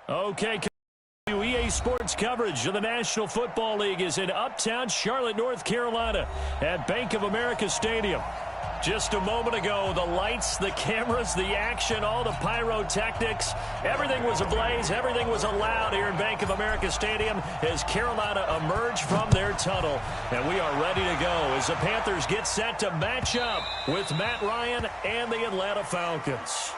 Okay, EA Sports coverage of the National Football League is in uptown Charlotte, North Carolina at Bank of America Stadium. Just a moment ago, the lights, the cameras, the action, all the pyrotechnics, everything was ablaze, everything was allowed here in Bank of America Stadium as Carolina emerged from their tunnel. And we are ready to go as the Panthers get set to match up with Matt Ryan and the Atlanta Falcons.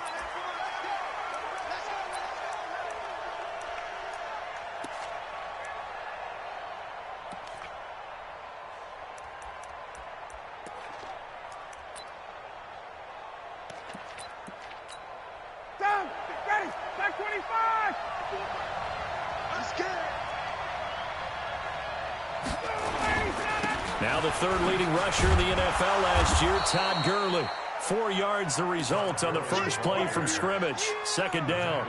Now the third leading rusher in the NFL last year, Todd Gurley. 4 yards the result on the first play from scrimmage. Second down.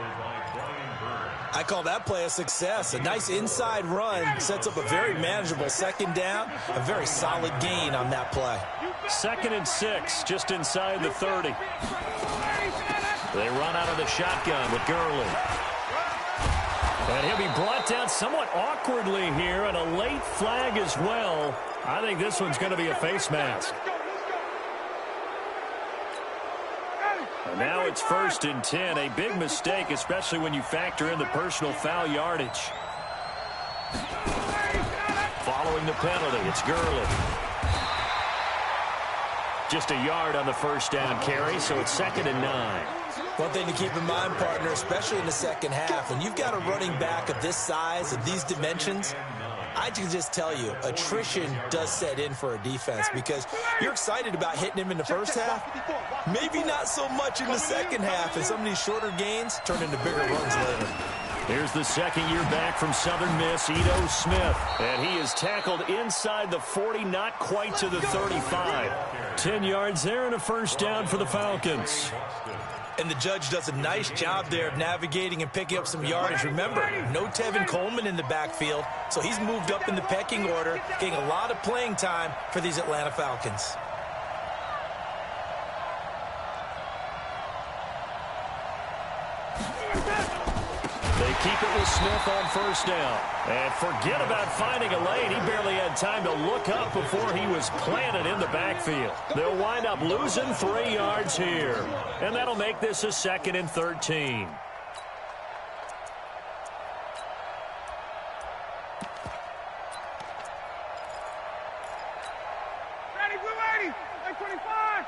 I call that play a success. A nice inside run sets up a very manageable second down. A very solid gain on that play. 2nd and 6, just inside the 30. They run out of the shotgun with Gurley. And he'll be brought down somewhat awkwardly here, and a late flag as well. I think this one's going to be a face mask. And now it's 1st and 10. A big mistake, especially when you factor in the personal foul yardage. Following the penalty, it's Gurley. Just a yard on the first down carry, so it's 2nd and 9. One thing to keep in mind, partner, especially in the second half, when you've got a running back of this size, of these dimensions, I can just tell you, attrition does set in for a defense because you're excited about hitting him in the first half. Maybe not so much in the second half, and some of these shorter gains turn into bigger runs later. Here's the second year back from Southern Miss, Ito Smith. And he is tackled inside the 40, not quite to the 35. 10 yards there and a first down for the Falcons. And the judge does a nice job there of navigating and picking up some yardage. Remember, no Tevin Coleman in the backfield, so he's moved up in the pecking order, getting a lot of playing time for these Atlanta Falcons. They keep it with Smith on first down. And forget about finding a lane. He barely had time to look up before he was planted in the backfield. They'll wind up losing 3 yards here. And that'll make this a 2nd and 13. Ready, blue 80, like 25.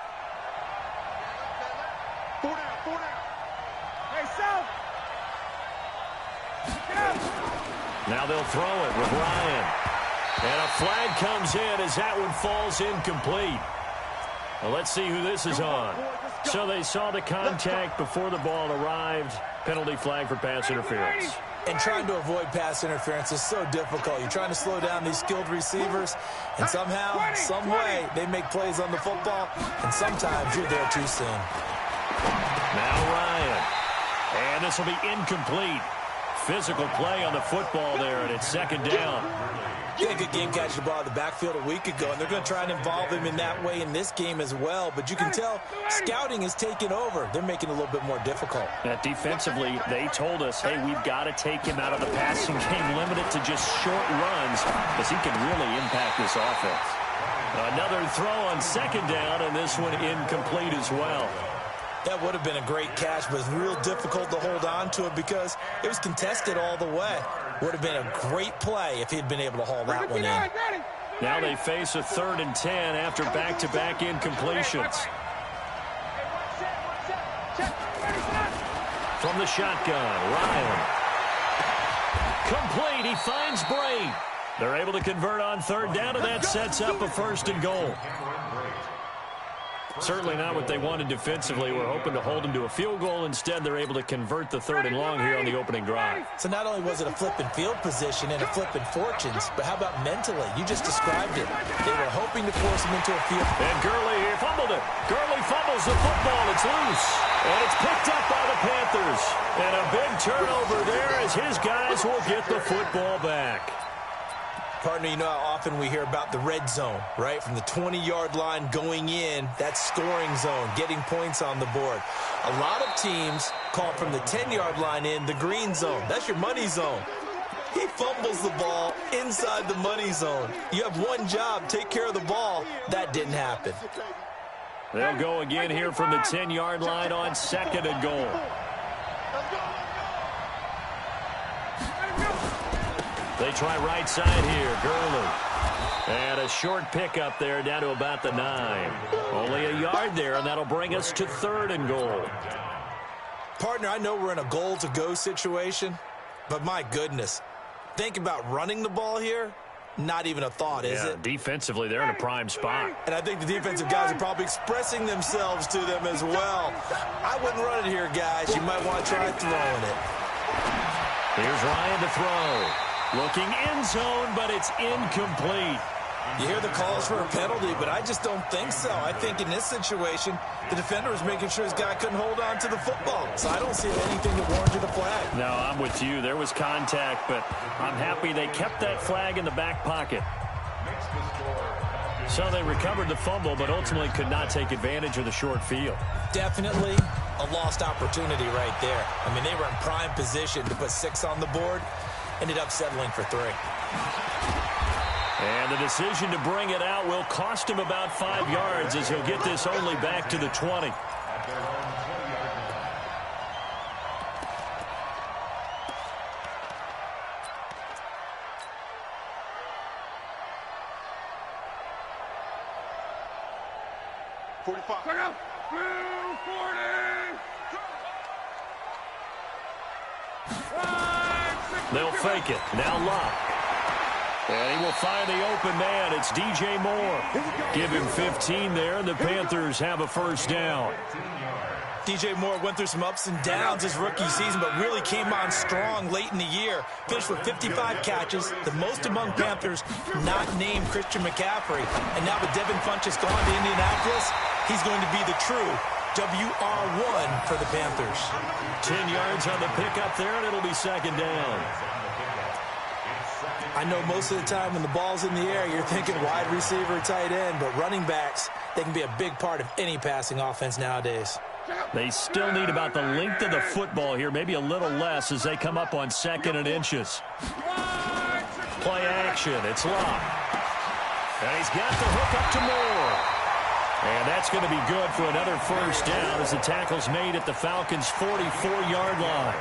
4 down, 4 down. Hey, South. Now they'll throw it with Ryan. And a flag comes in as that one falls incomplete. Well, let's see who this is on. So they saw the contact before the ball arrived. Penalty flag for pass interference. And trying to avoid pass interference is so difficult. You're trying to slow down these skilled receivers, and somehow, some way, they make plays on the football, and sometimes you're there too soon. Now Ryan. And this will be incomplete. Physical play on the football there, and it's 2nd down. He had a good game catching the ball in the backfield a week ago, and they're going to try and involve him in that way in this game as well. But you can tell scouting is taking over. They're making it a little bit more difficult. Defensively, they told us, hey, we've got to take him out of the passing game, limit it to just short runs, because he can really impact this offense. Another throw on 2nd down, and this one incomplete as well. That would have been a great catch, but it's real difficult to hold on to it because it was contested all the way. Would have been a great play if he'd been able to haul that one in. Now they face a 3rd and 10 after back-to-back incompletions. From the shotgun, Ryan. Complete, he finds Braid. They're able to convert on 3rd down, and that sets up a 1st and goal. Certainly not what they wanted defensively. We're hoping to hold them to a field goal. Instead, they're able to convert the 3rd and long here on the opening drive. So not only was it a flipping field position and a flipping fortunes, but how about mentally? You just described it. They were hoping to force him into a field. And Gurley here fumbled it. Gurley fumbles the football. It's loose. And it's picked up by the Panthers. And a big turnover there as his guys will get the football back. Partner, you know how often we hear about the red zone, right? From the 20-yard line going in, that scoring zone, getting points on the board. A lot of teams call from the 10-yard line in the green zone. That's your money zone. He fumbles the ball inside the money zone. You have one job, take care of the ball. That didn't happen. They'll go again here from the 10-yard line on 2nd and goal. They try right side here. Gurley. And a short pickup there down to about the 9. Only a yard there, and that'll bring us to 3rd and goal. Partner, I know we're in a goal-to-go situation, but my goodness. Think about running the ball here. Not even a thought, is it? Defensively, they're in a prime spot. And I think the defensive guys are probably expressing themselves to them as well. I wouldn't run it here, guys. You might want to try throwing it. Here's Ryan to throw. Looking end zone, but it's incomplete. You hear the calls for a penalty, but I just don't think so. I think in this situation, the defender was making sure his guy couldn't hold on to the football. So I don't see anything that warranted a flag. No, I'm with you. There was contact, but I'm happy they kept that flag in the back pocket. So they recovered the fumble, but ultimately could not take advantage of the short field. Definitely a lost opportunity right there. I mean, they were in prime position to put 6 on the board. Ended up settling for 3. And the decision to bring it out will cost him about 5 yards as he'll get this only back to the 20. They'll fake it. Now Locke. And he will find the open man. It's DJ Moore. Give him 15 there, and the Panthers have a first down. DJ Moore went through some ups and downs his rookie season, but really came on strong late in the year. Finished with 55 catches, the most among Panthers not named Christian McCaffrey. And now that Devin Funchess gone to Indianapolis, he's going to be the true WR1 for the Panthers. 10 yards on the pickup there, and it'll be 2nd down. I know most of the time when the ball's in the air, you're thinking wide receiver, tight end, but running backs, they can be a big part of any passing offense nowadays. They still need about the length of the football here, maybe a little less as they come up on 2nd and inches. Play action, it's Locke. And he's got the hook up to Moore. And that's going to be good for another first down as the tackle's made at the Falcons' 44-yard line.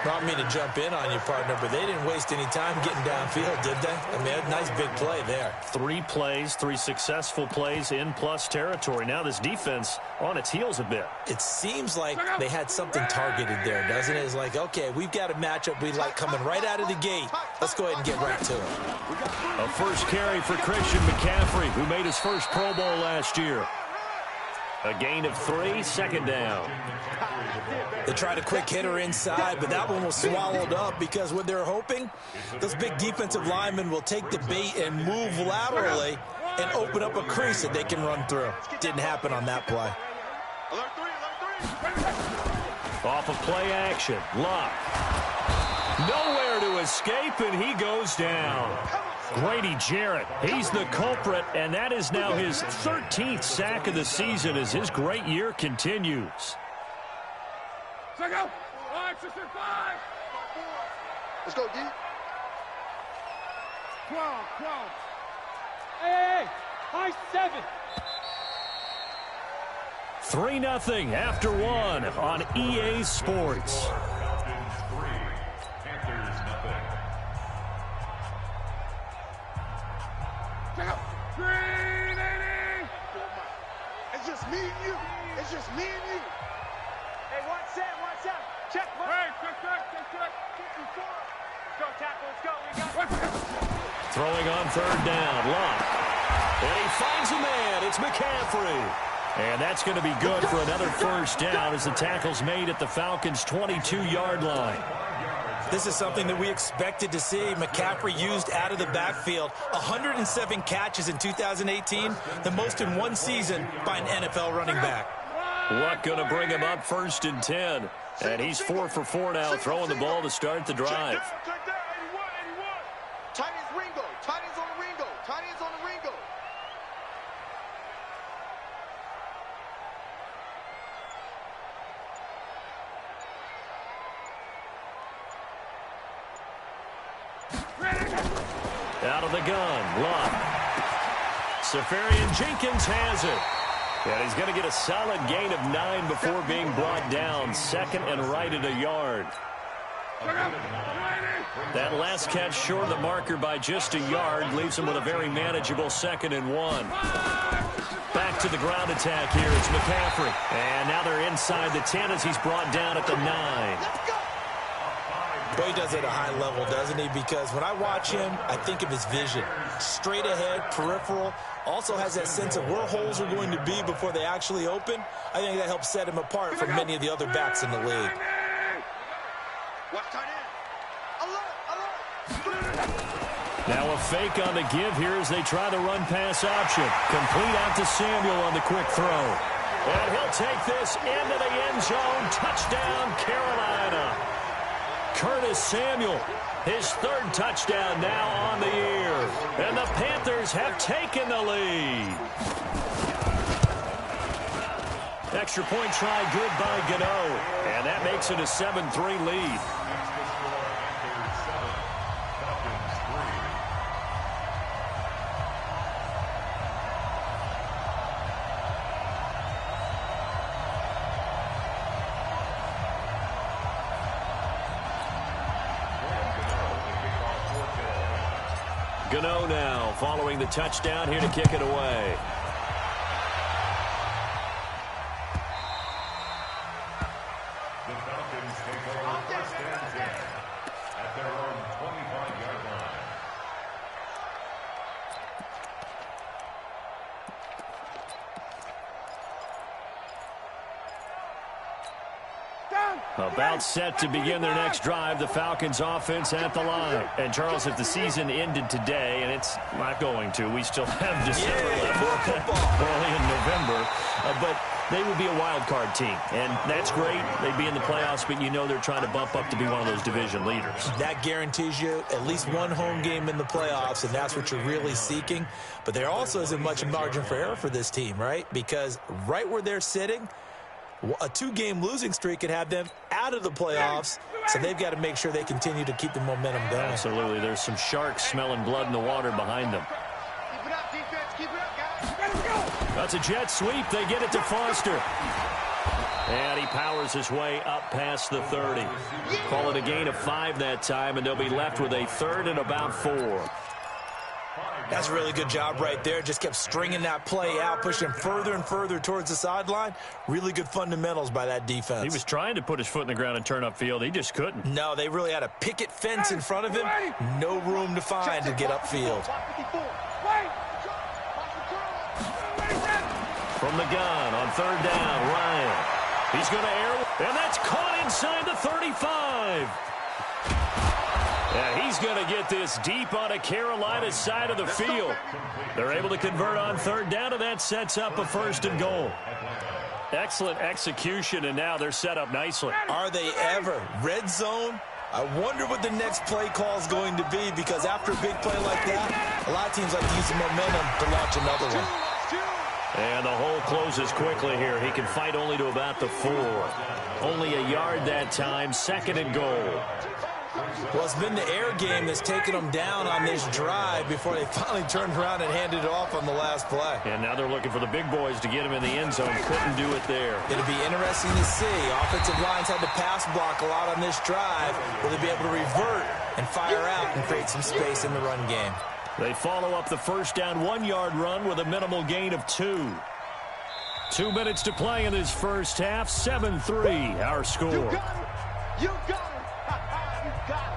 Not me to jump in on you, partner, but they didn't waste any time getting downfield, did they? I mean, a nice big play there. 3 plays, 3 successful plays in plus territory. Now this defense on its heels a bit. It seems like they had something targeted there, doesn't it? It's like, okay, we've got a matchup we like coming right out of the gate. Let's go ahead and get right to it. A first carry for Christian McCaffrey, who made his first Pro Bowl last year. A gain of 3, 2nd down. They tried a quick hitter inside, but that one was swallowed up because what they're hoping, those big defensive linemen will take the bait and move laterally and open up a crease that they can run through. Didn't happen on that play. Off of play action, Locke. Nowhere to escape, and he goes down. Grady Jarrett, he's the culprit, and that is now his 13th sack of the season as his great year continues. Let's go. 5, 6, 5. Let's go, D. 12. Hey, high 7. 3-0 after 1 on EA Sports. It's just me and you. It's just me and you. Hey, one set. Check. Hey, check. Go, tackle, let's go. We got Throwing on 3rd down, Locke. And he finds a man. It's McCaffrey. And that's going to be good for another first down as the tackle's made at the Falcons' 22-yard line. This is something that we expected to see. McCaffrey used out of the backfield. 107 catches in 2018, the most in one season by an NFL running back. Luck going to bring him up 1st and 10. And he's 4 for 4 now, throwing the ball to start the drive. Out of the gun, Love. Safarian Jenkins has it. And he's going to get a solid gain of 9 before being brought down. Second and right at a yard. That last catch short of the marker by just a yard leaves him with a very manageable 2nd and 1. Back to the ground attack here. It's McCaffrey. And now they're inside the 10 as he's brought down at the 9. But he does it at a high level, doesn't he? Because when I watch him, I think of his vision. Straight ahead, peripheral. Also has that sense of where holes are going to be before they actually open. I think that helps set him apart from many of the other backs in the league. Now a fake on the give here as they try the run-pass option. Complete out to Samuel on the quick throw. And he'll take this into the end zone. Touchdown, Carolina. Curtis Samuel, his 3rd touchdown now on the year. And the Panthers have taken the lead. Extra point try good by Gano. And that makes it a 7-3 lead. Gano now following the touchdown here to kick it away. The Falcons take over first and 10 at their own 25-yard line. About set to begin their next drive, the Falcons offense at the line. And Charles, if the season ended today, and it's not going to, we still have December left, early in November, but they would be a wild card team. And that's great. They'd be in the playoffs, but you know they're trying to bump up to be one of those division leaders. That guarantees you at least one home game in the playoffs, and that's what you're really seeking. But there also isn't much margin for error for this team, right? Because right where they're sitting, a 2-game losing streak could have them out of the playoffs, so they've got to make sure they continue to keep the momentum going. Absolutely. There's some sharks smelling blood in the water behind them. Keep it up, defense. Keep it up, guys. Let's go. That's a jet sweep. They get it to Foster. And he powers his way up past the 30. Call it a gain of 5 that time, and they'll be left with a 3rd and about 4. That's a really good job right there. Just kept stringing that play out, pushing him further and further towards the sideline. Really good fundamentals by that defense. He was trying to put his foot in the ground and turn upfield. He just couldn't. No, they really had a picket fence in front of him. No room to find to get upfield. From the gun on 3rd down, Ryan. He's going to air, and that's caught inside the 35. Yeah, he's going to get this deep on a Carolina side of the field. They're able to convert on 3rd down, and that sets up a 1st and goal. Excellent execution, and now they're set up nicely. Are they ever? Red zone? I wonder what the next play call is going to be, because after a big play like that, a lot of teams like to use the momentum to launch another one. And the hole closes quickly here. He can fight only to about the 4. Only a yard that time, 2nd and goal. Well, it's been the air game that's taken them down on this drive before they finally turned around and handed it off on the last play. And now they're looking for the big boys to get him in the end zone. Couldn't do it there. It'll be interesting to see. Offensive lines had to pass block a lot on this drive. Will they be able to revert and fire out and create some space in the run game? They follow up the 1st down 1-yard run with a minimal gain of 2. 2 minutes to play in this first half. 7-3 our score. You got it. You got it. You got it.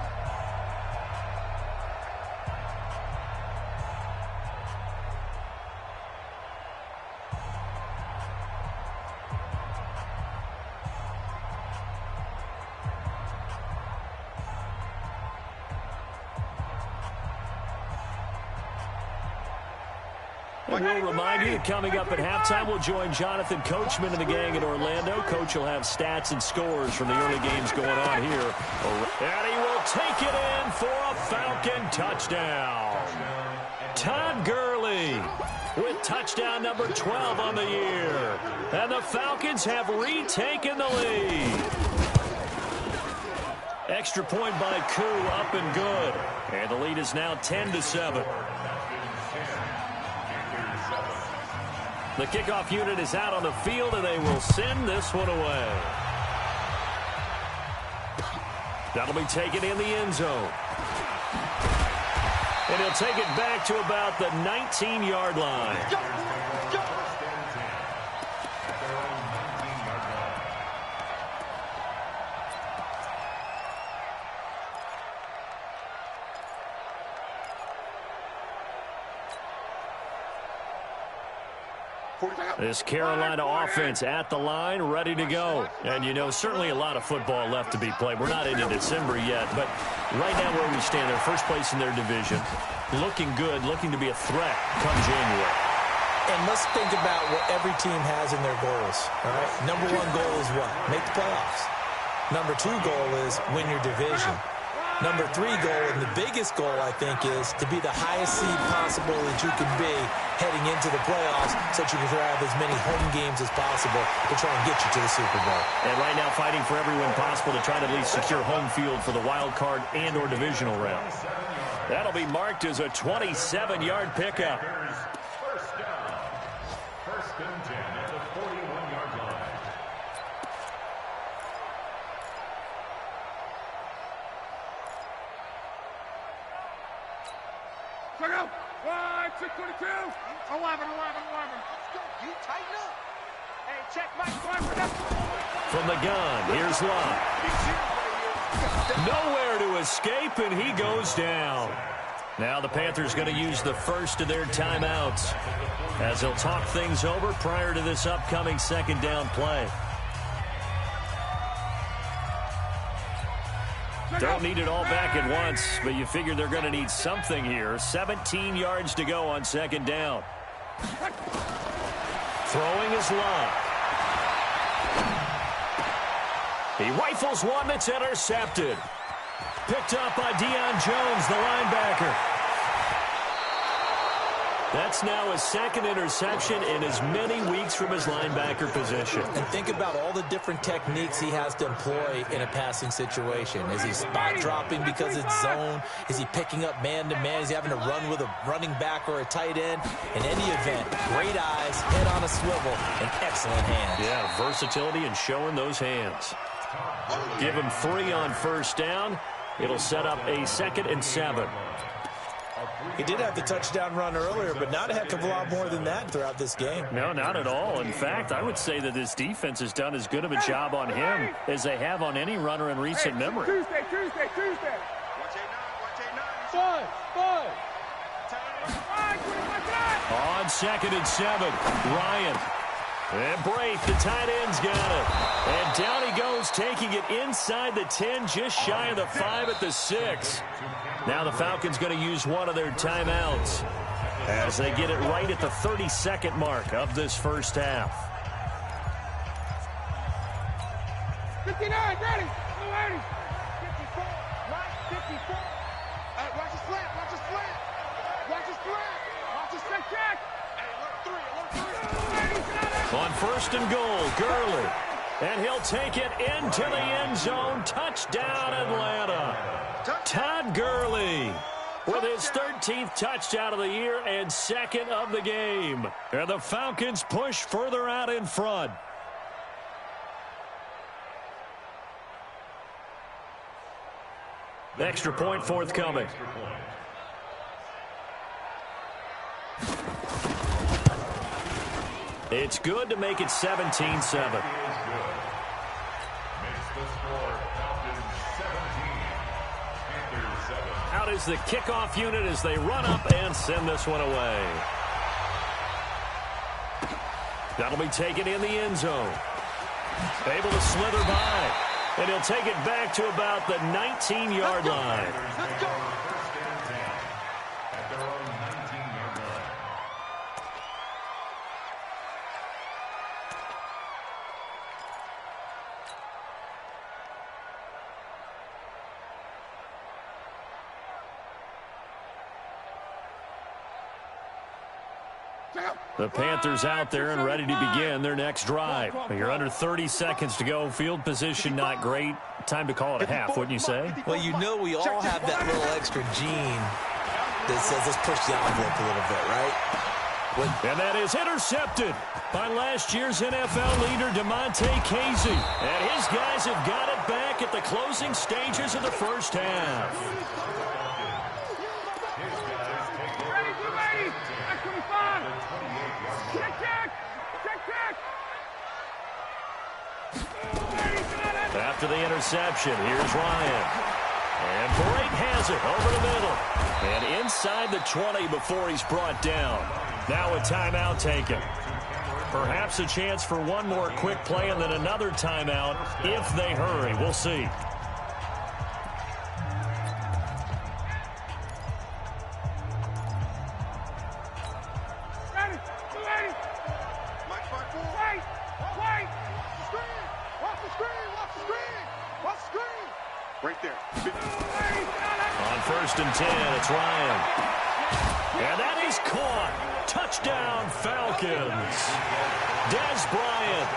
And we'll remind you that coming up at halftime, we'll join Jonathan Coachman and the gang in Orlando. Coach will have stats and scores from the early games going on here. And he will take it in for a Falcon touchdown. Todd Gurley with touchdown number 12 on the year. And the Falcons have retaken the lead. Extra point by Koo, up and good. And the lead is now 10-7. The kickoff unit is out on the field, and they will send this one away. That'll be taken in the end zone. And he'll take it back to about the 19-yard line. This Carolina offense at the line, ready to go. And, you know, certainly a lot of football left to be played. We're not into December yet, but right now where we stand, they're first place in their division. Looking good, looking to be a threat come January. And let's think about what every team has in their goals, all right? Number one goal is what? Make the playoffs. Number two goal is win your division. Number three goal, and the biggest goal, I think, is to be the highest seed possible that you can be heading into the playoffs so that you can grab as many home games as possible to try and get you to the Super Bowl. And right now fighting for every win possible to try to at least secure home field for the wild card and or divisional round. That'll be marked as a 27-yard pickup. First down. First and 10 at the 41-yard line. Check out. 622. 11. Let's go. You tighten up. Hey, check Mike. From the gun, here's Lott. Nowhere to escape, and he goes down. Now the Panthers going to use the first of their timeouts as they'll talk things over prior to this upcoming second down play. Don't need it all back at once, but you figure they're going to need something here. 17 yards to go on second down. Throwing is Lott. He rifles one that's intercepted. Picked up by Deion Jones, the linebacker. That's now his second interception in as many weeks from his linebacker position. And think about all the different techniques he has to employ in a passing situation. Is he spot dropping because it's zone? Is he picking up man-to-man? Is he having to run with a running back or a tight end? In any event, great eyes, head on a swivel, and excellent hands. Yeah, versatility and showing those hands. Give him 3 on first down. It'll set up a 2nd and 7. He did have the touchdown run earlier, but not a heck of a lot more than that throughout this game. No, not at all. In fact, I would say that this defense has done as good of a job on him as they have on any runner in recent memory. Tuesday. 189. 5. On 2nd and 7, Ryan. And Braith, the tight end's got it. And down he goes, taking it inside the 10, just shy of the 5 at the 6. Now the Falcons going to use one of their timeouts as they get it right at the 32nd mark of this first half. 59, ready. 80. 54. Mike, 54. Watch his slant. Watch his straight track. Hey, alert 3. On 1st and goal, Gurley. And he'll take it into the end zone. Touchdown, Atlanta. Todd Gurley with his 13th touchdown of the year and 2nd of the game. And the Falcons push further out in front. Extra point forthcoming. It's good to make it 17-7. Out is the kickoff unit as they run up and send this one away. That'll be taken in the end zone. Able to slither by. And he'll take it back to about the 19-yard line. Let's go. The Panthers out there and ready to begin their next drive. You're under 30 seconds to go. Field position not great. Time to call it a half, wouldn't you say? Well, you know we all have that little extra gene that says let's push the envelope a little bit, right? And that is intercepted by last year's NFL leader, Damontae Kazee. And his guys have got it back at the closing stages of the first half. After the interception, here's Ryan. And Brate has it over the middle. And inside the 20 before he's brought down. Now a timeout taken. Perhaps a chance for one more quick play and then another timeout if they hurry. We'll see. Right there. On 1st and 10, it's Ryan. And that is caught. Touchdown, Falcons. Dez Bryant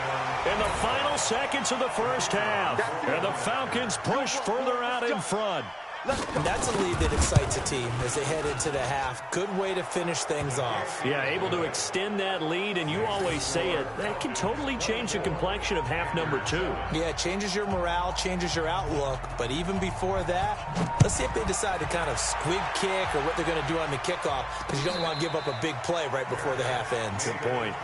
in the final seconds of the first half. And the Falcons push further out in front. And that's a lead that excites a team as they head into the half. Good way to finish things off. Yeah, able to extend that lead, and you always say it, that can totally change the complexion of half number 2. Yeah, it changes your morale, changes your outlook. But even before that, let's see if they decide to kind of squib kick or what they're going to do on the kickoff, because you don't want to give up a big play right before the half ends. Good point.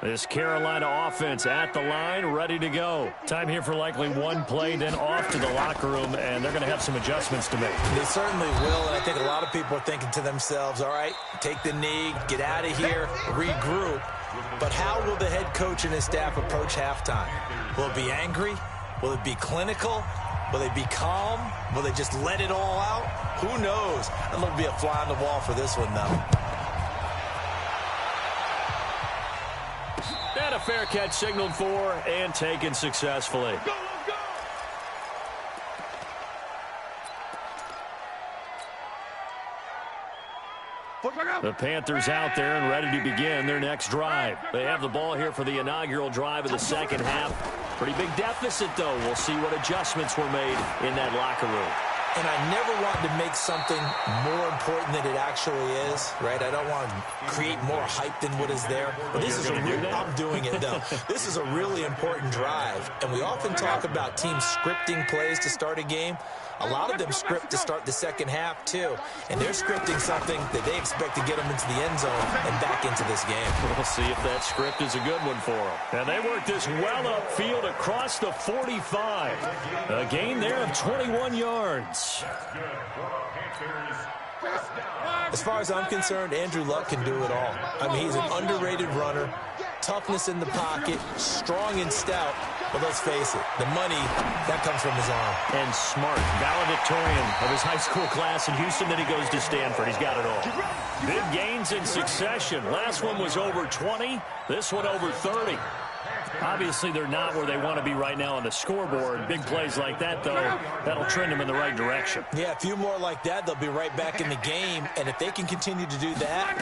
This Carolina offense at the line, ready to go. Time here for likely one play, then off to the locker room, and they're going to have some adjustments to make. They certainly will, and I think a lot of people are thinking to themselves, all right, take the knee, get out of here, regroup. But how will the head coach and his staff approach halftime? Will it be angry? Will it be clinical? Will they be calm? Will they just let it all out? Who knows? That'll be a fly on the wall for this one, though. And a fair catch signaled for and taken successfully. The Panthers out there and ready to begin their next drive. They have the ball here for the inaugural drive of the second half. Pretty big deficit, though. We'll see what adjustments were made in that locker room. And I never wanted to make something more important than it actually is, right? I don't want to create more hype than what is there. But this is I'm doing it, though. This is a really important drive. And we often talk about teams scripting plays to start a game. A lot of them script to start the second half, too. And they're scripting something that they expect to get them into the end zone and back into this game. We'll see if that script is a good one for them. And they work this well upfield across the 45. A gain there of 21 yards. As far as I'm concerned, Andrew Luck can do it all. I mean, he's an underrated runner. Toughness in the pocket, strong and stout. But let's face it, the money, that comes from his arm. And smart. Valedictorian of his high school class in Houston. Then he goes to Stanford. He's got it all. Big gains in succession. Last one was over 20. This one over 30. Obviously, they're not where they want to be right now on the scoreboard. Big plays like that, though, that'll trend them in the right direction. Yeah, a few more like that, they'll be right back in the game. And if they can continue to do that,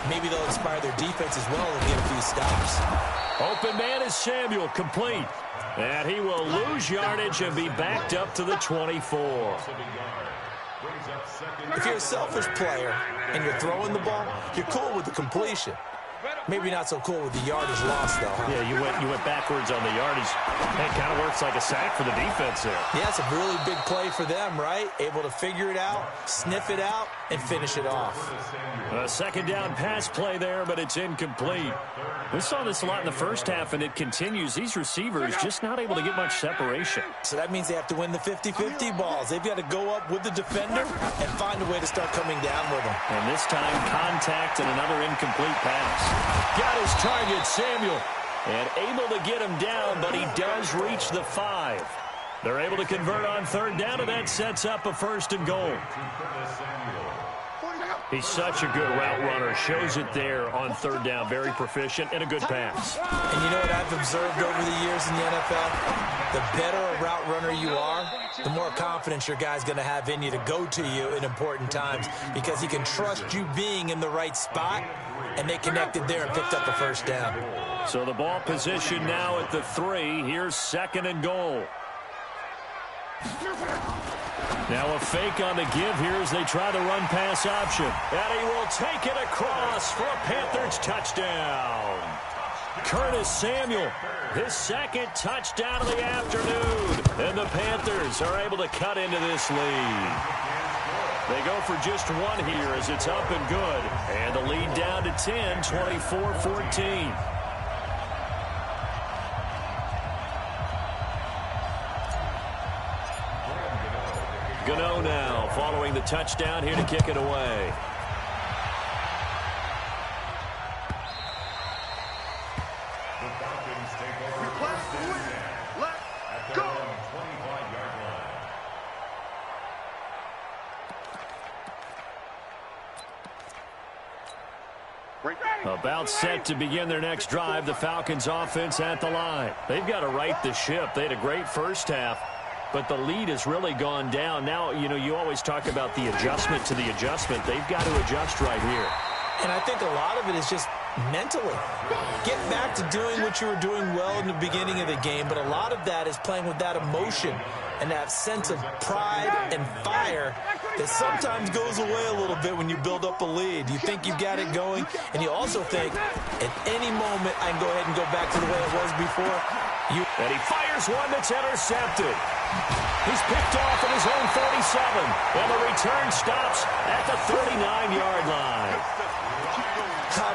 maybe they'll inspire their defense as well and get a few stops. Open man is Samuel, complete. And he will lose yardage and be backed up to the 24. If you're a selfish player and you're throwing the ball, you're cool with the completion. Maybe not so cool with the yardage loss, though, huh? Yeah, you went backwards on the yardage. It kind of works like a sack for the defense there. Yeah, it's a really big play for them, right? Able to figure it out, sniff it out, and finish it off. A second down pass play there, but it's incomplete. We saw this a lot in the first half, and it continues. These receivers just not able to get much separation. So that means they have to win the 50-50 balls. They've got to go up with the defender and find a way to start coming down with them. And this time, contact and another incomplete pass. Got his target, Samuel, and able to get him down, but he does reach the 5. They're able to convert on third down, and that sets up a 1st and goal. He's such a good route runner. Shows it there on third down. Very proficient and a good pass. And you know what I've observed over the years in the NFL? the better a route runner you are, the more confidence your guy's going to have in you to go to you in important times because he can trust you being in the right spot, and they connected there and picked up the first down. So the ball position now at the 3. Here's 2nd and goal. Now a fake on the give here as they try the run-pass option. And he will take it across for a Panthers touchdown. Curtis Samuel, his 2nd touchdown of the afternoon. And the Panthers are able to cut into this lead. They go for just 1 here as it's up and good. And the lead down to 10, 24-14. Gano now following the touchdown here to kick it away. The Falcons take over first and 10 at their own 25-yard line. About set to begin their next drive, the Falcons offense at the line. They've got to right the ship. They had a great first half, but the lead has really gone down. Now, you know, you always talk about the adjustment to the adjustment. They've got to adjust right here. And I think a lot of it is just mentally. Get back to doing what you were doing well in the beginning of the game, but a lot of that is playing with that emotion and that sense of pride and fire that sometimes goes away a little bit when you build up a lead. You think you've got it going, and you also think at any moment I can go ahead and go back to the way it was before. And he fires one that's intercepted. He's picked off at his own 47, and the return stops at the 39-yard line.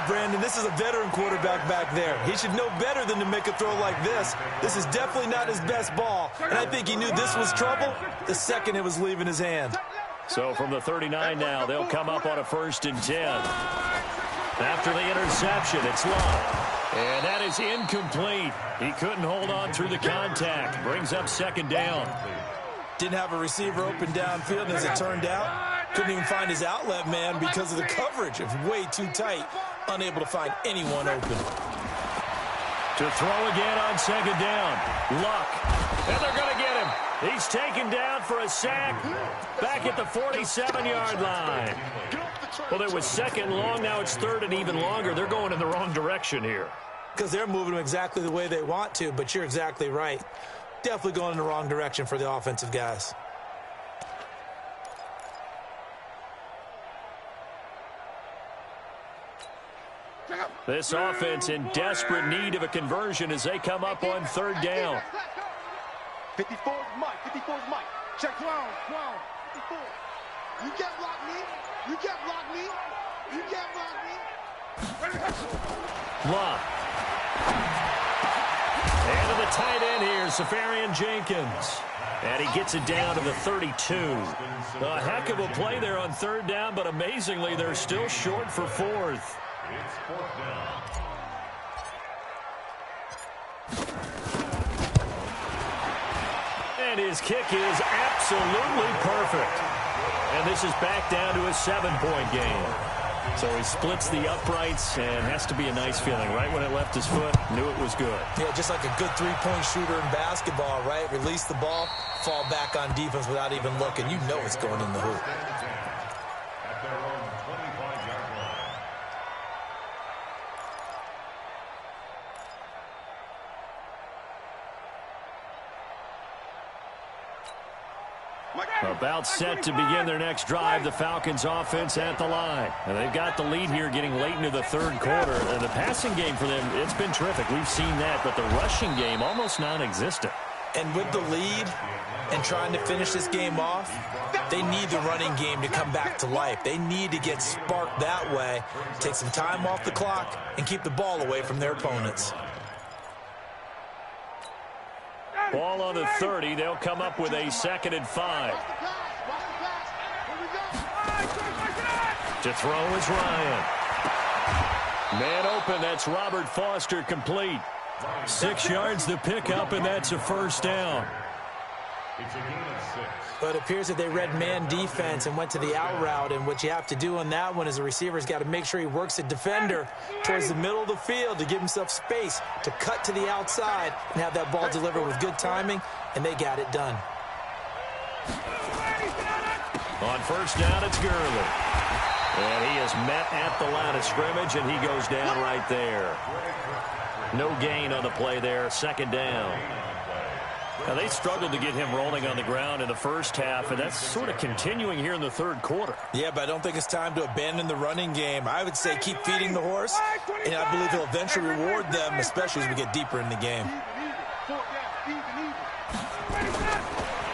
Brandon, this is a veteran quarterback back there. He should know better than to make a throw like this. This is definitely not his best ball, and I think he knew this was trouble the second it was leaving his hand. So from the 39 now, they'll come up on a 1st and 10. After the interception, it's Love. And that is incomplete. He couldn't hold on through the contact. Brings up 2nd down. Didn't have a receiver open downfield, and as it turned out, couldn't even find his outlet man because of the coverage. It was way too tight. Unable to find anyone open. To throw again on 2nd down. Luck. And they're going to get him. He's taken down for a sack. Back at the 47-yard line. Well, it was 2nd long. Now it's 3rd and even longer. They're going in the wrong direction here. Because they're moving them exactly the way they want to, but you're exactly right. Definitely going in the wrong direction for the offensive guys. This offense in desperate need of a conversion as they come up on 3rd down. 54 is Mike. 54 is Mike. Check 12. 54. You can't block me. You can't block me. You can't block me. Love. And to the tight end here, Safarian Jenkins. And he gets it down to the 32. A heck of a play there on 3rd down, but amazingly, they're still short for 4th. It's 4th down. And his kick is absolutely perfect. And this is back down to a 7-point game. So he splits the uprights and has to be a nice feeling. Right when it left his foot, knew it was good. Yeah, just like a good three-point shooter in basketball, right? Release the ball, fall back on defense without even looking. You know it's going in the hoop. At their own 25-yard line. About set to begin their next drive, the Falcons offense at the line. And they've got the lead here getting late into the 3rd quarter. And the passing game for them, it's been terrific. We've seen that, but the rushing game almost non-existent. And with the lead and trying to finish this game off, they need the running game to come back to life. They need to get sparked that way, take some time off the clock, and keep the ball away from their opponents. Ball on the 30. They'll come up with a 2nd and 5. To throw is Ryan. Man open. That's Robert Foster complete. 6 yards the pickup, and that's a 1st down. It's a game of 6. But it appears that they read man defense and went to the out route, and what you have to do on that one is the receiver's got to make sure he works the defender towards the middle of the field to give himself space to cut to the outside and have that ball delivered with good timing, and they got it done. On first down, it's Gurley. And he is met at the line of scrimmage, and he goes down right there. No gain on the play there, second down. Now, they struggled to get him rolling on the ground in the first half, and that's sort of continuing here in the third quarter. Yeah, but I don't think it's time to abandon the running game. I would say keep feeding the horse, and I believe he'll eventually reward them, especially as we get deeper in the game.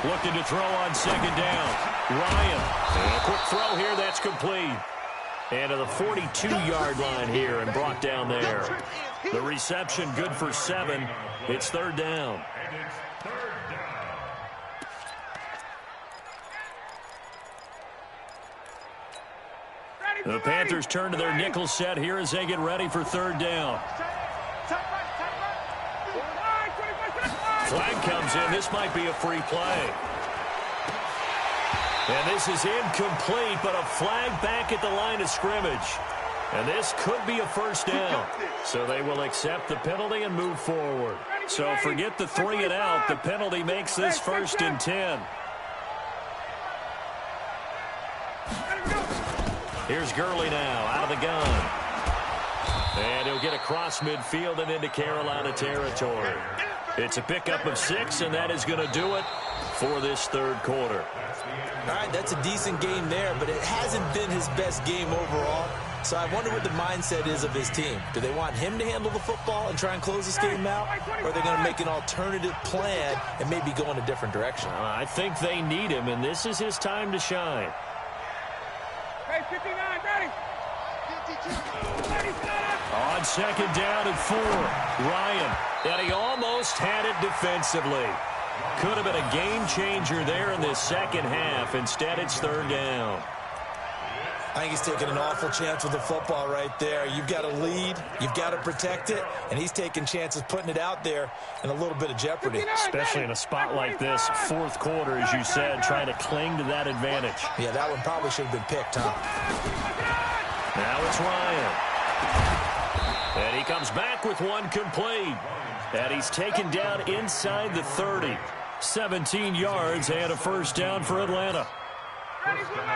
Looking to throw on second down. Ryan. And a quick throw here. That's complete. And to the 42-yard line here and brought down there. The reception good for 7. It's third down. And it's third down. The Panthers turn to their nickel set here as they get ready for third down. Flag comes in. This might be a free play. And this is incomplete, but a flag back at the line of scrimmage. And this could be a first down. So they will accept the penalty and move forward. So forget the 3 and out. The penalty makes this 1st and 10. Here's Gurley now out of the gun. And he'll get across midfield and into Carolina territory. It's a pickup of 6, and that is going to do it for this third quarter. All right, that's a decent game there, but it hasn't been his best game overall. So I wonder what the mindset is of his team. Do they want him to handle the football and try and close this game out? Or are they going to make an alternative plan and maybe go in a different direction? I think they need him, and this is his time to shine. Hey, 59, ready. 52. On second down and 4, Ryan. And he almost had it defensively. Could have been a game changer there in this second half. Instead, it's third down. I think he's taking an awful chance with the football right there. You've got to lead, you've got to protect it, and he's taking chances putting it out there in a little bit of jeopardy. Especially in a spot like this, fourth quarter, as you said, trying to cling to that advantage. Yeah, that one probably should have been picked, huh? Now it's Ryan. And he comes back with one complete. And he's taken down inside the 30. 17 yards and a first down for Atlanta.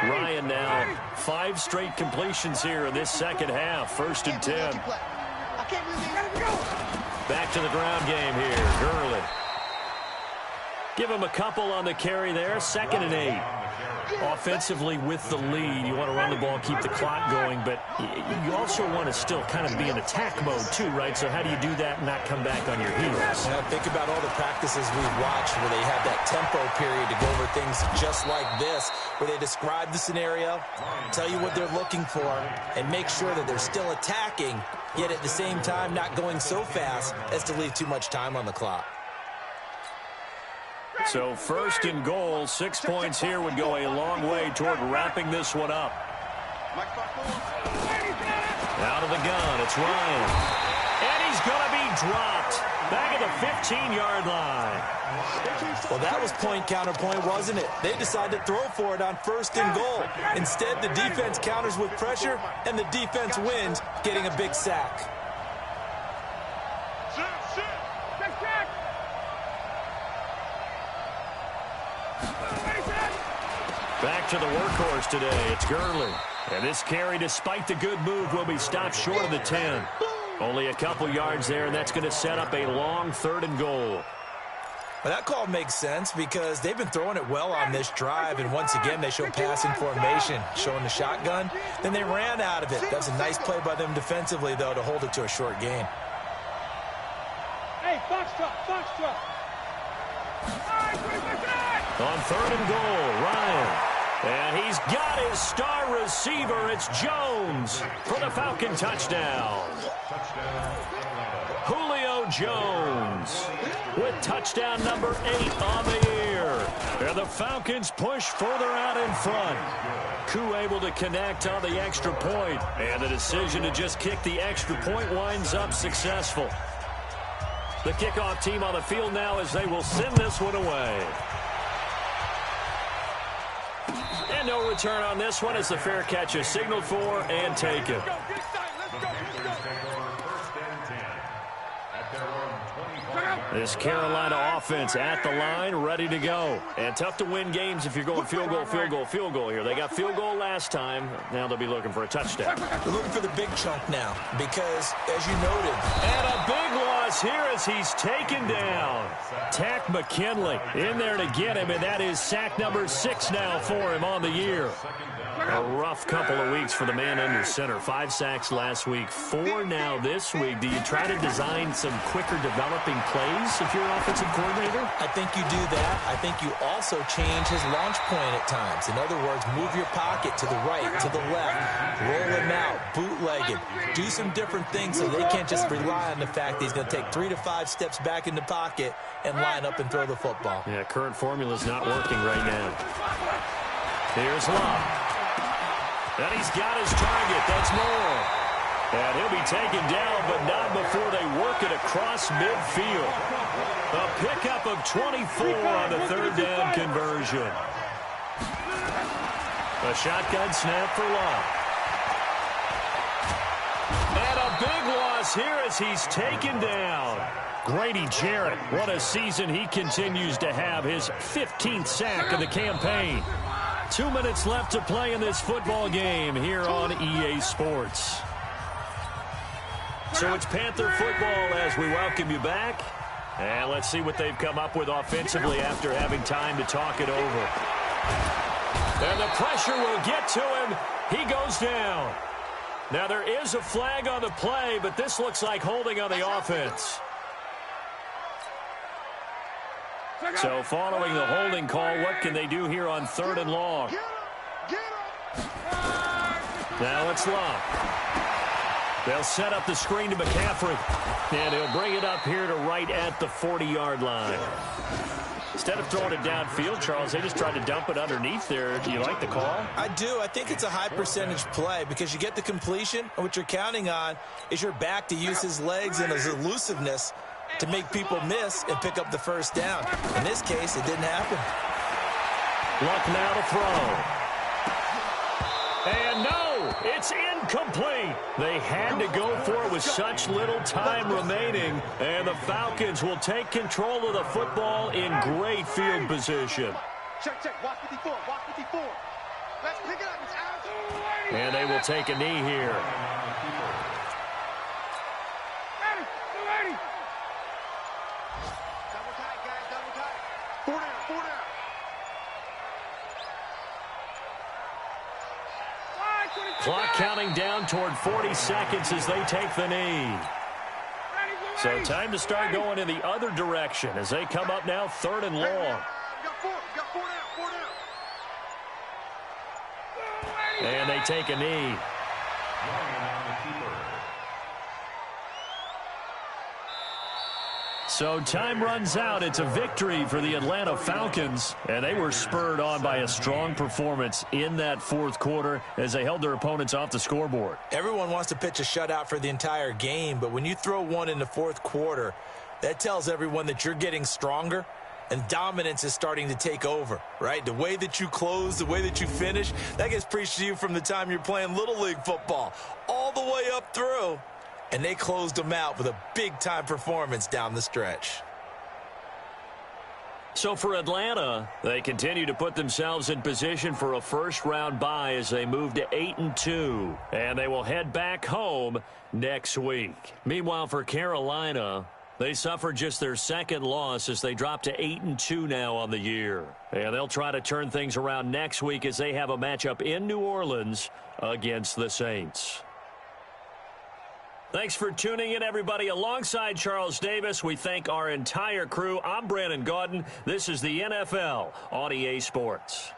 Ryan now 5 straight completions here in this second half. 1st and 10. Back to the ground game here. Gurley. Give him a couple on the carry there. 2nd and 8. Offensively with the lead, you want to run the ball, keep the clock going, but you also want to still kind of be in attack mode too, right? So how do you do that and not come back on your heels? Yeah, think about all the practices we've watched where they have that tempo period to go over things just like this, where they describe the scenario, tell you what they're looking for, and make sure that they're still attacking, yet at the same time not going so fast as to leave too much time on the clock. So 1st and goal, 6 points here would go a long way toward wrapping this one up. Out of the gun, it's Ryan. And he's going to be dropped back at the 15-yard line. Well, that was point counterpoint, wasn't it? They decided to throw for it on 1st and goal. Instead, the defense counters with pressure, and the defense wins, getting a big sack. Back to the workhorse today. It's Gurley. And this carry, despite the good move, will be stopped short of the 10. Only a couple yards there, and that's going to set up a long 3rd and goal. Well, that call makes sense because they've been throwing it well on this drive, and once again, they show passing formation, showing the shotgun. Then they ran out of it. That's a nice play by them defensively, though, to hold it to a short gain. Hey, box truck. On 3rd and goal, Ryan. And he's got his star receiver. It's Jones for the Falcon touchdown. Julio Jones with touchdown number 8 on the year. And the Falcons push further out in front. Koo able to connect on the extra point. And the decision to just kick the extra point winds up successful. The kickoff team on the field now as they will send this one away. And no return on this one as the fair catch is signaled for and taken. This Carolina offense at the line, ready to go. And tough to win games if you're going field goal, field goal, field goal here. They got field goal last time. Now they'll be looking for a touchdown. They're looking for the big chunk now because, as you noted. And a big loss here as he's taken down. Takk McKinley in there to get him, and that is sack number 6 now for him on the year. A rough couple of weeks for the man under center. 5 sacks last week, 4 now this week. Do you try to design some quicker developing plays if you're an offensive coordinator? I think you do that. I think you also change his launch point at times. In other words, move your pocket to the right, to the left, roll him out, bootleg him. Do some different things so they can't just rely on the fact that he's going to take 3 to 5 steps back in the pocket and line up and throw the football. Yeah, current formula's not working right now. Here's Love. And he's got his target. That's Moore. And he'll be taken down, but not before they work it across midfield. A pickup of 24 on the third down conversion. A shotgun snap for Love. And a big loss here as he's taken down. Grady Jarrett, what a season he continues to have. His 15th sack of the campaign. 2 minutes left to play in this football game here on EA Sports. So it's Panther football as we welcome you back. And let's see what they've come up with offensively after having time to talk it over. And the pressure will get to him. He goes down. Now there is a flag on the play, but this looks like holding on the offense. So following the holding call, what can they do here on 3rd and long? Now it's Love. They'll set up the screen to McCaffrey. And he'll bring it up here to right at the 40-yard line. Instead of throwing it downfield, Charles, they just tried to dump it underneath there. Do you like the call? I do. I think it's a high percentage play because you get the completion, and what you're counting on is your back to use his legs and his elusiveness to make people miss and pick up the first down. In this case, it didn't happen. Luck now to throw. And no, it's incomplete. They had to go for it with such little time remaining, and the Falcons will take control of the football in great field position. Check, check. Watch 54. Watch 54. Let's pick it up. It's out. And they will take a knee here. Double tight, guys. Double tight. 4 down. 4 down. Clock counting down toward 40 seconds as they take the knee. So time to start going in the other direction as they come up now 3rd and long. You got 4. You got 4 down. 4 down. And they take a knee. So time runs out. It's a victory for the Atlanta Falcons, and they were spurred on by a strong performance in that 4th quarter as they held their opponents off the scoreboard. Everyone wants to pitch a shutout for the entire game, but when you throw one in the 4th quarter, that tells everyone that you're getting stronger and dominance is starting to take over, right? The way that you close, the way that you finish, that gets preached to you from the time you're playing Little League football all the way up through. And they closed them out with a big-time performance down the stretch. So for Atlanta, they continue to put themselves in position for a first-round bye as they move to 8-2. And they will head back home next week. Meanwhile, for Carolina, they suffered just their 2nd loss as they drop to 8-2 now on the year. And they'll try to turn things around next week as they have a matchup in New Orleans against the Saints. Thanks for tuning in, everybody. Alongside Charles Davis, we thank our entire crew. I'm Brandon Gaudin. This is the NFL on EA Sports.